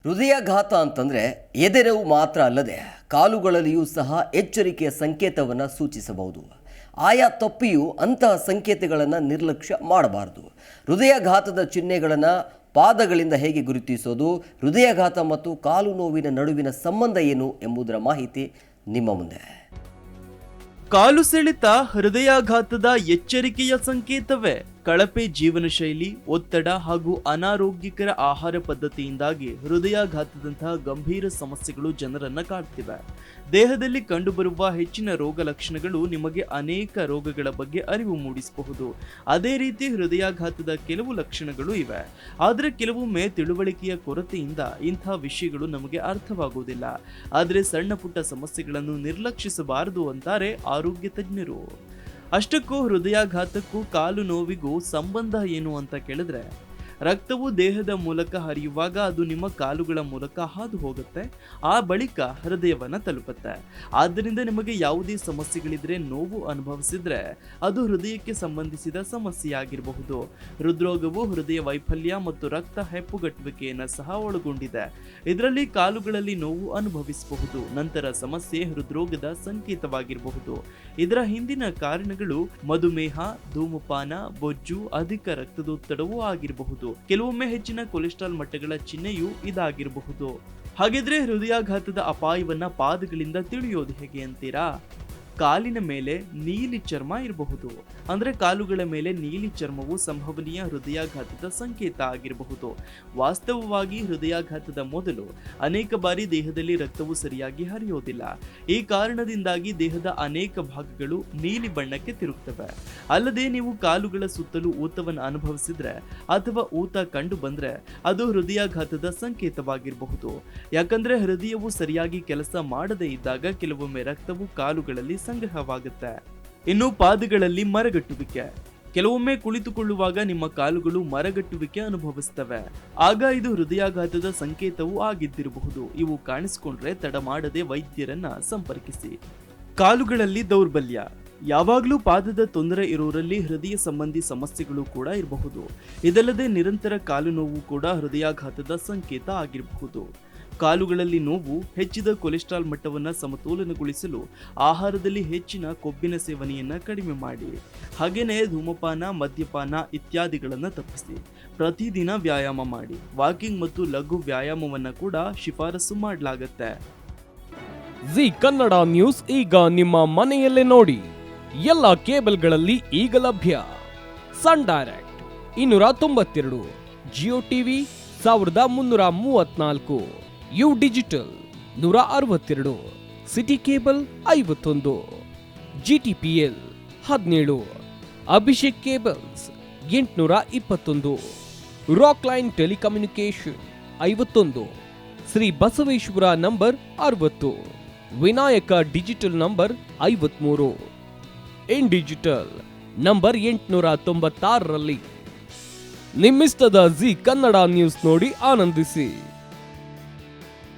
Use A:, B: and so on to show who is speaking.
A: ಹೃದಯಾಘಾತ ಅಂತಂದರೆ ಎದೆನೋವು ಮಾತ್ರ ಅಲ್ಲದೆ ಕಾಲುಗಳಲ್ಲಿಯೂ ಸಹ ಎಚ್ಚರಿಕೆಯ ಸಂಕೇತವನ್ನು ಸೂಚಿಸಬಹುದು. ಆಯಾ ತಪ್ಪಿಯು ಅಂತಹ ಸಂಕೇತಗಳನ್ನು ನಿರ್ಲಕ್ಷ್ಯ ಮಾಡಬಾರದು. ಹೃದಯಾಘಾತದ ಚಿಹ್ನೆಗಳನ್ನು ಪಾದಗಳಿಂದ ಹೇಗೆ ಗುರುತಿಸೋದು, ಹೃದಯಾಘಾತ ಮತ್ತು ಕಾಲು ನೋವಿನ ನಡುವಿನ ಸಂಬಂಧ ಏನು ಎಂಬುದರ ಮಾಹಿತಿ ನಿಮ್ಮ ಮುಂದೆ.
B: ಕಾಲು ಸೆಳೆತ ಹೃದಯಾಘಾತದ ಎಚ್ಚರಿಕೆಯ ಸಂಕೇತವೇ. ಕಳಪೆ ಜೀವನ ಶೈಲಿ, ಒತ್ತಡ ಹಾಗೂ ಅನಾರೋಗ್ಯಕರ ಆಹಾರ ಪದ್ಧತಿಯಿಂದಾಗಿ ಹೃದಯಾಘಾತದಂತಹ ಗಂಭೀರ ಸಮಸ್ಯೆಗಳು ಜನರನ್ನ ಕಾಡ್ತಿವೆ. ದೇಹದಲ್ಲಿ ಕಂಡುಬರುವ ಹೆಚ್ಚಿನ ರೋಗ ಲಕ್ಷಣಗಳು ನಿಮಗೆ ಅನೇಕ ರೋಗಗಳ ಬಗ್ಗೆ ಅರಿವು ಮೂಡಿಸಬಹುದು. ಅದೇ ರೀತಿ ಹೃದಯಾಘಾತದ ಕೆಲವು ಲಕ್ಷಣಗಳು ಇವೆ. ಆದರೆ ಕೆಲವೊಮ್ಮೆ ತಿಳುವಳಿಕೆಯ ಕೊರತೆಯಿಂದ ಇಂಥ ವಿಷಯಗಳು ನಮಗೆ ಅರ್ಥವಾಗುವುದಿಲ್ಲ. ಆದರೆ ಸಣ್ಣ ಪುಟ್ಟ ಸಮಸ್ಯೆಗಳನ್ನು ನಿರ್ಲಕ್ಷಿಸಬಾರದು ಅಂತಾರೆ ಆರೋಗ್ಯ ತಜ್ಞರು. ಅಷ್ಟಕ್ಕೂ ಹೃದಯಾಘಾತಕ್ಕೂ ಕಾಲು ನೋವಿಗೂ ಸಂಬಂಧ ಏನು ಅಂತ ಕೇಳಿದ್ರೆ, ರಕ್ತವು ದೇಹದ ಮೂಲಕ ಹರಿಯುವಾಗ ಅದು ನಿಮ್ಮ ಕಾಲುಗಳ ಮೂಲಕ ಹಾದು ಹೋಗುತ್ತೆ. ಆ ಬಳಿಕ ಹೃದಯವನ್ನ ತಲುಪುತ್ತೆ. ಆದ್ದರಿಂದ ನಿಮಗೆ ಯಾವುದೇ ಸಮಸ್ಯೆಗಳಿದ್ರೆ, ನೋವು ಅನುಭವಿಸಿದ್ರೆ ಅದು ಹೃದಯಕ್ಕೆ ಸಂಬಂಧಿಸಿದ ಸಮಸ್ಯೆಯಾಗಿರಬಹುದು. ಹೃದ್ರೋಗವು ಹೃದಯ ವೈಫಲ್ಯ ಮತ್ತು ರಕ್ತ ಹೆಪ್ಪುಗಟ್ಟುವಿಕೆಯನ್ನು ಸಹ ಒಳಗೊಂಡಿದೆ. ಇದರಲ್ಲಿ ಕಾಲುಗಳಲ್ಲಿ ನೋವು ಅನುಭವಿಸಬಹುದು. ನಂತರ ಸಮಸ್ಯೆ ಹೃದ್ರೋಗದ ಸಂಕೇತವಾಗಿರಬಹುದು. ಇದರ ಹಿಂದಿನ ಕಾರಣಗಳು ಮಧುಮೇಹ, ಧೂಮಪಾನ, ಬೊಜ್ಜು, ಅಧಿಕ ರಕ್ತದೊತ್ತಡವೂ ಆಗಿರಬಹುದು. ಕೆಲವೊಮ್ಮೆ ಹೆಚ್ಚಿನ ಕೊಲೆಸ್ಟ್ರಾಲ್ ಮಟ್ಟಗಳ ಚಿಹ್ನೆಯೂ ಇದಾಗಿರಬಹುದು. ಹಾಗಿದ್ರೆ ಹೃದಯಾಘಾತದ ಅಪಾಯವನ್ನ ಪಾದಗಳಿಂದ ತಿಳಿಯೋದು ಹೇಗೆ ಅಂತೀರಾ? ಕಾಲಿನ ಮೇಲೆ ನೀಲಿ ಚರ್ಮ ಇರಬಹುದು. ಅಂದ್ರೆ ಕಾಲುಗಳ ಮೇಲೆ ನೀಲಿ ಚರ್ಮವು ಸಂಭವನೀಯ ಹೃದಯಾಘಾತದ ಸಂಕೇತ ಆಗಿರಬಹುದು. ವಾಸ್ತವವಾಗಿ ಹೃದಯಾಘಾತದ ಮೊದಲು ಅನೇಕ ಬಾರಿ ದೇಹದಲ್ಲಿ ರಕ್ತವು ಸರಿಯಾಗಿ ಹರಿಯೋದಿಲ್ಲ. ಈ ಕಾರಣದಿಂದಾಗಿ ದೇಹದ ಅನೇಕ ಭಾಗಗಳು ನೀಲಿ ಬಣ್ಣಕ್ಕೆ ತಿರುಗುತ್ತವೆ. ಅಲ್ಲದೆ ನೀವು ಕಾಲುಗಳ ಸುತ್ತಲೂ ಊತವನ್ನು ಅನುಭವಿಸಿದ್ರೆ ಅಥವಾ ಊತ ಕಂಡು ಬಂದ್ರೆ ಅದು ಹೃದಯಾಘಾತದ ಸಂಕೇತವಾಗಿರಬಹುದು. ಯಾಕಂದ್ರೆ ಹೃದಯವು ಸರಿಯಾಗಿ ಕೆಲಸ ಮಾಡದೇ ಇದ್ದಾಗ ಕೆಲವೊಮ್ಮೆ ರಕ್ತವು ಕಾಲುಗಳಲ್ಲಿ ಸಂಗ್ರಹವಾಗುತ್ತೆ. ಇನ್ನು ಪಾದಗಳಲ್ಲಿ ಮರಗಟ್ಟುವಿಕೆ. ಕೆಲವೊಮ್ಮೆ ಕುಳಿತುಕೊಳ್ಳುವಾಗ ನಿಮ್ಮ ಕಾಲುಗಳು ಮರಗಟ್ಟುವಿಕೆ ಅನುಭವಿಸುತ್ತವೆ. ಆಗ ಇದು ಹೃದಯಾಘಾತದ ಸಂಕೇತವೂ ಆಗಿದ್ದಿರಬಹುದು. ಇವು ಕಾಣಿಸಿಕೊಂಡ್ರೆ ತಡ ಮಾಡದೆ ವೈದ್ಯರನ್ನ ಸಂಪರ್ಕಿಸಿ. ಕಾಲುಗಳಲ್ಲಿ ದೌರ್ಬಲ್ಯ. ಯಾವಾಗಲೂ ಪಾದದ ತೊಂದರೆ ಇರೋರಲ್ಲಿ ಹೃದಯ ಸಂಬಂಧಿ ಸಮಸ್ಯೆಗಳು ಕೂಡ ಇರಬಹುದು. ಇದಲ್ಲದೆ ನಿರಂತರ ಕಾಲು ನೋವು ಕೂಡ ಹೃದಯಾಘಾತದ ಸಂಕೇತ ಆಗಿರಬಹುದು. ಕಾಲುಗಳಲ್ಲಿ ನೋವು, ಹೆಚ್ಚಿದ ಕೊಲೆಸ್ಟ್ರಾಲ್ ಮಟ್ಟವನ್ನು ಸಮತೋಲನಗೊಳಿಸಲು ಆಹಾರದಲ್ಲಿ ಹೆಚ್ಚಿನ ಕೊಬ್ಬಿನ ಸೇವನೆಯನ್ನು ಕಡಿಮೆ ಮಾಡಿ. ಹಾಗೆಯೇ ಧೂಮಪಾನ, ಮದ್ಯಪಾನ ಇತ್ಯಾದಿಗಳನ್ನು ತಪ್ಪಿಸಿ. ಪ್ರತಿದಿನ ವ್ಯಾಯಾಮ ಮಾಡಿ. ವಾಕಿಂಗ್ ಮತ್ತು ಲಘು ವ್ಯಾಯಾಮವನ್ನು ಕೂಡ ಶಿಫಾರಸು ಮಾಡಲಾಗುತ್ತೆ.
C: ಜಿ ಕನ್ನಡ ನ್ಯೂಸ್ ಈಗ ನಿಮ್ಮ ಮನೆಯಲ್ಲೇ ನೋಡಿ. ಎಲ್ಲ ಕೇಬಲ್ಗಳಲ್ಲಿ ಈಗ ಲಭ್ಯ. Sun Direct 292, Jio TV 1334, U digital 162, City cable 51, GTPL 17, Abhishek cables 821, Rock Line telecommunication 51, Shri Basaveshwara number 60, Vinayaka digital number 53, in digital number 896ರಲ್ಲಿ. ನಿಮ್ಮಿಸ್ತದ ಜಿ ಕನ್ನಡ ನ್ಯೂಸ್ ನೋಡಿ ಆನಂದಿಸಿ.